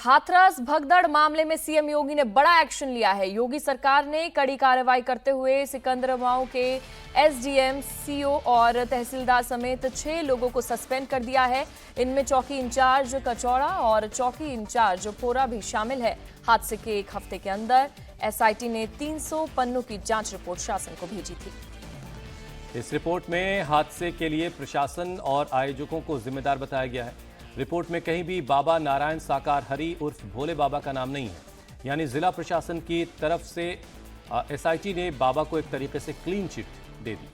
हाथरस भगदड़ मामले में सीएम योगी ने बड़ा एक्शन लिया है। योगी सरकार ने कड़ी कार्रवाई करते हुए सिकंदराबाद के एसडीएम, सीओ और तहसीलदार समेत 6 लोगों को सस्पेंड कर दिया है। इनमें चौकी इंचार्ज कचौड़ा और चौकी इंचार्ज पोरा भी शामिल है। हादसे के 1 हफ्ते के अंदर एसआईटी ने 300 पन्नों की जांच रिपोर्ट शासन को भेजी थी। इस रिपोर्ट में हादसे के लिए प्रशासन और आयोजकों को जिम्मेदार बताया गया है। रिपोर्ट में कहीं भी बाबा नारायण साकार हरि उर्फ भोले बाबा का नाम नहीं है, यानी जिला प्रशासन की तरफ से एसआईटी ने बाबा को एक तरीके से क्लीन चिट दे दी।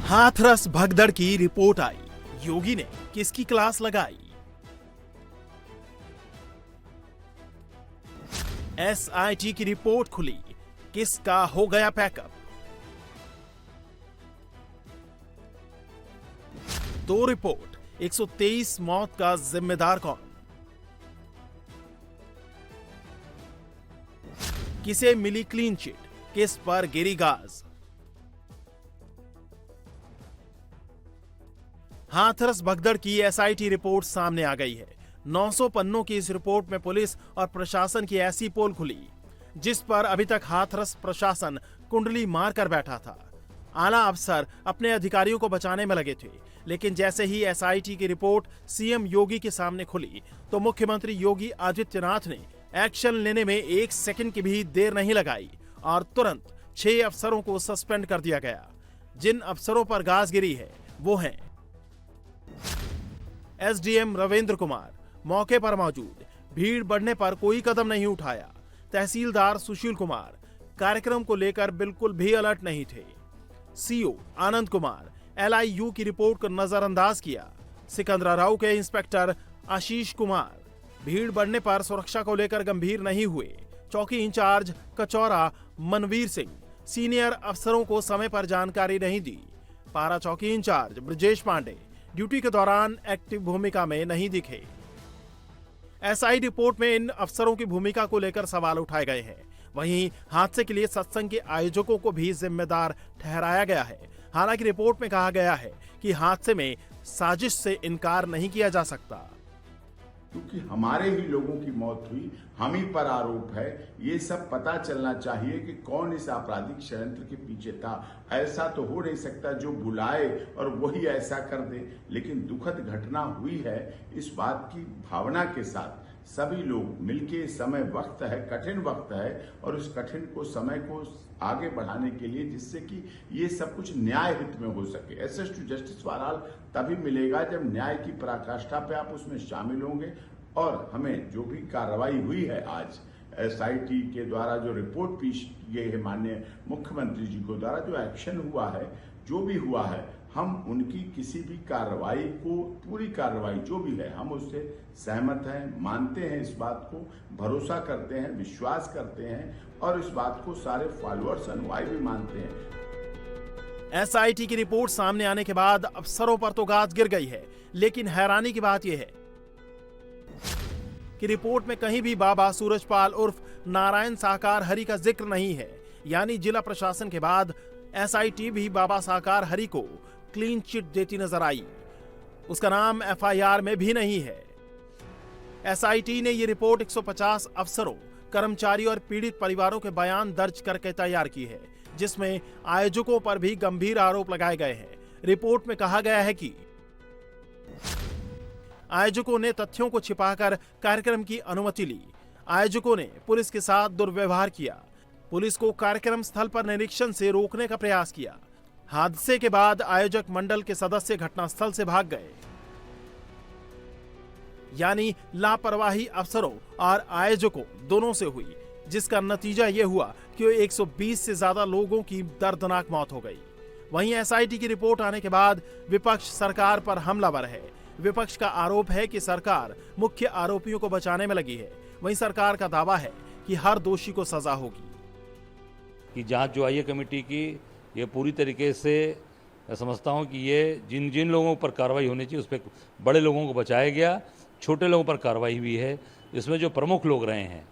हाथरस भगदड़ की रिपोर्ट आई, योगी ने किसकी क्लास लगाई? एसआईटी की रिपोर्ट खुली, किसका हो गया पैकअप? तो रिपोर्ट 123 मौत का जिम्मेदार कौन? किसे मिली क्लीन चिट, किस पर गिरी गाज? हाथरस भगदड़ की एसआईटी रिपोर्ट सामने आ गई है। 900 पन्नों की इस रिपोर्ट में पुलिस और प्रशासन की ऐसी पोल खुली जिस पर अभी तक हाथरस प्रशासन कुंडली मार कर बैठा था। आला अफसर अपने अधिकारियों को बचाने में लगे थे, लेकिन जैसे ही एसआईटी की रिपोर्ट सीएम योगी के सामने खुली तो मुख्यमंत्री योगी आदित्यनाथ ने एक्शन लेने में 1 सेकंड की भी देर नहीं लगाई और तुरंत 6 अफसरों को सस्पेंड कर दिया गया। जिन अफसरों पर गाज गिरी है वो हैं एसडीएम रविंद्र कुमार, मौके पर मौजूद, भीड़ बढ़ने पर कोई कदम नहीं उठाया। तहसीलदार सुशील कुमार, कार्यक्रम को लेकर बिल्कुल भी अलर्ट नहीं थे। सीओ आनंद कुमार, एलआईयू की रिपोर्ट को नजरअंदाज किया। सिकंदराबाद के इंस्पेक्टर आशीष कुमार, भीड़ बढ़ने पर सुरक्षा को लेकर गंभीर नहीं हुए। चौकी इंचार्ज कचौरा मनवीर सिंह, सीनियर अफसरों को समय पर जानकारी नहीं दी। पारा चौकी इंचार्ज ब्रजेश पांडे ड्यूटी के दौरान एक्टिव भूमिका में नहीं दिखे। एसआई रिपोर्ट में इन अफसरों की भूमिका को लेकर सवाल उठाए गए हैं। वहीं हादसे के लिए सत्संग के आयोजकों को भी जिम्मेदार ठहराया गया है। हालांकि रिपोर्ट में कहा गया है कि हादसे में साजिश से इनकार नहीं किया जा सकता, क्योंकि हमारे ही लोगों की मौत हुई, हम ही पर आरोप है। ये सब पता चलना चाहिए कि कौन इस आपराधिक षड्यंत्र के पीछे था। ऐसा तो हो नहीं सकता जो बुलाए और वही ऐसा कर दे। लेकिन दुखद घटना हुई है, इस बात की भावना के साथ सभी लोग मिलके, समय वक्त है, कठिन वक्त है, और उस कठिन को समय को आगे बढ़ाने के लिए जिससे कि ये सब कुछ न्याय हित में हो सके। एक्सेस टू जस्टिस बहरहाल तभी मिलेगा जब न्याय की पराकाष्ठा पे आप उसमें शामिल होंगे। और हमें जो भी कार्रवाई हुई है आज एसआईटी के द्वारा, जो रिपोर्ट पेश की गई है माननीय मुख्यमंत्री जी को द्वारा, जो एक्शन हुआ है, जो भी हुआ है, हम उनकी किसी भी कार्रवाई को, पूरी कार्रवाई जो भी है, हम उससे सहमत हैं, मानते हैं, इस बात को भरोसा करते हैं, विश्वास करते हैं, और इस बात को सारे फॉलोअर्स, अनुयायी भी मानते हैं। एसआईटी की रिपोर्ट सामने आने के बाद अफसरों पर तो गाज गिर गई है, लेकिन हैरानी की बात यह है कि रिपोर्ट में कहीं भी बाबा सूरजपाल उर्फ नारायण साकार हरि का जिक्र नहीं है। यानी जिला प्रशासन के बाद एसआईटी भी बाबा साकार हरि को क्लीन चिट देती नजर आई। उसका नाम एफआईआर में भी नहीं है। एसआईटी ने यह रिपोर्ट 150 अफसरों, कर्मचारी और पीड़ित परिवारों के बयान दर्ज करके तैयार की है, जिसमें आयोजकों पर भी गंभीर आरोप लगाए गए हैं। रिपोर्ट में कहा गया है कि आयोजकों ने तथ्यों को छिपाकर कार्यक्रम की अनुमति ली। आयोजकों ने पुलिस के साथ दुर्व्यवहार किया। पुलिस को कार्यक्रम स्थल पर निरीक्षण से रोकने का प्रयास किया। हादसे के बाद आयोजक मंडल के सदस्य घटनास्थल से भाग गए। यानी लापरवाही अफसरों और आयोजकों दोनों से हुई, जिसका नतीजा यह हुआ कि 120 से ज्यादा लोगों की दर्दनाक मौत हो गई। वहीं एसआईटी की रिपोर्ट आने के बाद विपक्ष सरकार पर हमलावर है। विपक्ष का आरोप है कि सरकार मुख्य आरोपियों को बचाने में लगी है। वहीं सरकार का दावा है कि हर दोषी को सजा होगी। कि जांच जो आई है कमेटी की, ये पूरी तरीके से मैं समझता हूं कि ये जिन जिन लोगों पर कार्रवाई होनी चाहिए उस पर बड़े लोगों को बचाया गया, छोटे लोगों पर कार्रवाई हुई है। इसमें जो प्रमुख लोग रहे हैं,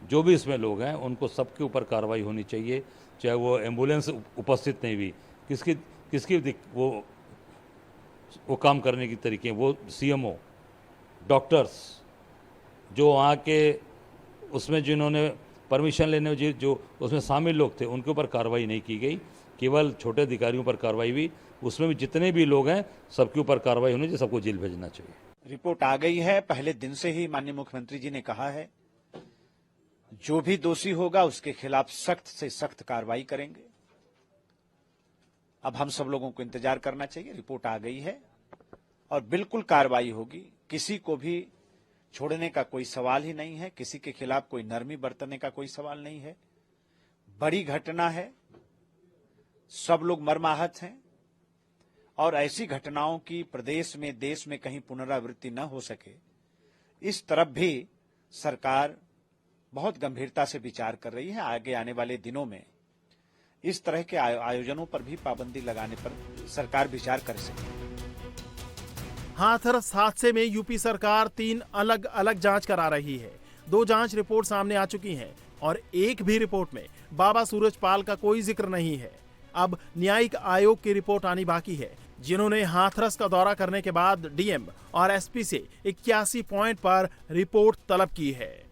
जो भी इसमें लोग हैं, उनको सबके ऊपर कार्रवाई होनी चाहिए, चाहे वो एम्बुलेंस उपस्थित नहीं हुई, किसकी वो काम करने की तरीके, वो सीएमओ, डॉक्टर्स, जो वहाँ के उसमें जिन्होंने परमिशन लेने में जो उसमें शामिल लोग थे, उनके ऊपर कार्रवाई नहीं की गई, केवल छोटे अधिकारियों पर कार्रवाई हुई। उसमें भी जितने भी लोग हैं सबके ऊपर कार्रवाई होनी चाहिए, सबको जेल भेजना चाहिए। रिपोर्ट आ गई है। पहले दिन से ही माननीय मुख्यमंत्री जी ने कहा है जो भी दोषी होगा उसके खिलाफ सख्त से सख्त कार्रवाई करेंगे। अब हम सब लोगों को इंतजार करना चाहिए। रिपोर्ट आ गई है और बिल्कुल कार्रवाई होगी। किसी को भी छोड़ने का कोई सवाल ही नहीं है, किसी के खिलाफ कोई नरमी बरतने का कोई सवाल नहीं है। बड़ी घटना है, सब लोग मर्माहत हैं और ऐसी घटनाओं की प्रदेश में, देश में कहीं पुनरावृत्ति न हो सके, इस तरफ भी सरकार बहुत गंभीरता से विचार कर रही है। आगे आने वाले दिनों में इस तरह के आयोजनों पर भी पाबंदी लगाने पर सरकार विचार कर सके। हाथरस हादसे में यूपी सरकार 3 अलग अलग जांच करा रही है। 2 जांच रिपोर्ट सामने आ चुकी हैं और एक भी रिपोर्ट में बाबा सूरजपाल का कोई जिक्र नहीं है। अब न्यायिक आयोग की रिपोर्ट आनी बाकी है, जिन्होंने हाथरस का दौरा करने के बाद डीएम और एसपी से 81 पॉइंट पर रिपोर्ट तलब की है।